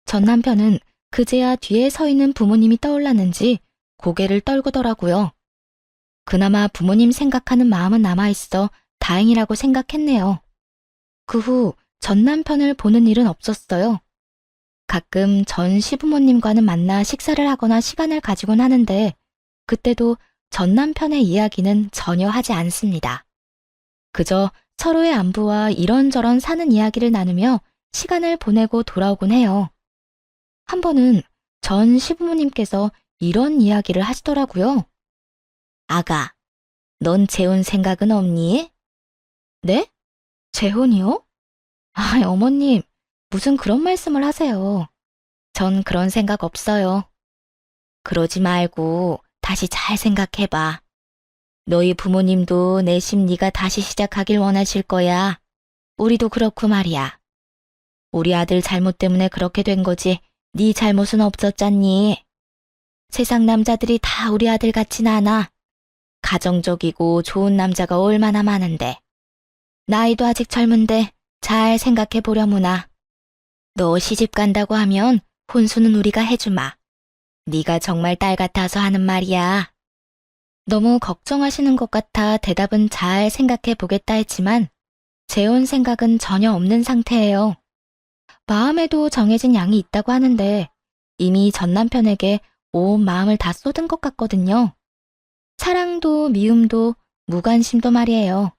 전 남편은 그제야 뒤에 서 있는 부모님이 떠올랐는지 고개를 떨구더라고요. 그나마 부모님 생각하는 마음은 남아있어 다행이라고 생각했네요. 그 후 전 남편을 보는 일은 없었어요. 가끔 전 시부모님과는 만나 식사를 하거나 시간을 가지곤 하는데 그때도 전 남편의 이야기는 전혀 하지 않습니다. 그저 서로의 안부와 이런저런 사는 이야기를 나누며 시간을 보내고 돌아오곤 해요. 한 번은 전 시부모님께서 이런 이야기를 하시더라고요. 아가, 넌 재혼 생각은 없니? 네? 재혼이요? 아, 어머님, 무슨 그런 말씀을 하세요. 전 그런 생각 없어요. 그러지 말고 다시 잘 생각해봐. 너희 부모님도 내심 네가 다시 시작하길 원하실 거야. 우리도 그렇고 말이야. 우리 아들 잘못 때문에 그렇게 된 거지 네 잘못은 없었잖니. 세상 남자들이 다 우리 아들 같진 않아. 가정적이고 좋은 남자가 얼마나 많은데. 나이도 아직 젊은데 잘 생각해 보려무나. 너 시집 간다고 하면 혼수는 우리가 해주마. 네가 정말 딸 같아서 하는 말이야. 너무 걱정하시는 것 같아 대답은 잘 생각해 보겠다 했지만 재혼 생각은 전혀 없는 상태예요. 마음에도 정해진 양이 있다고 하는데 이미 전 남편에게 온 마음을 다 쏟은 것 같거든요. 사랑도 미움도 무관심도 말이에요.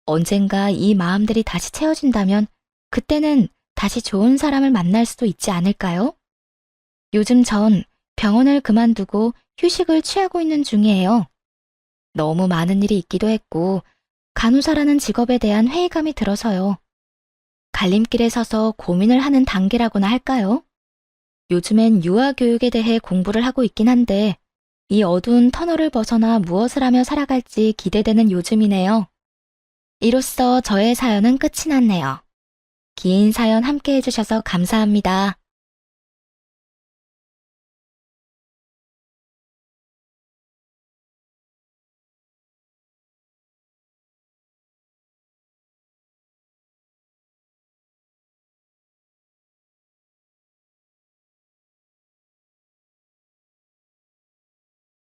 언젠가 이 마음들이 다시 채워진다면 그때는 다시 좋은 사람을 만날 수도 있지 않을까요? 요즘 전 병원을 그만두고 휴식을 취하고 있는 중이에요. 너무 많은 일이 있기도 했고 간호사라는 직업에 대한 회의감이 들어서요. 갈림길에 서서 고민을 하는 단계라고나 할까요? 요즘엔 유아교육에 대해 공부를 하고 있긴 한데 이 어두운 터널을 벗어나 무엇을 하며 살아갈지 기대되는 요즘이네요. 이로써 저의 사연은 끝이 났네요. 긴 사연 함께 해주셔서 감사합니다.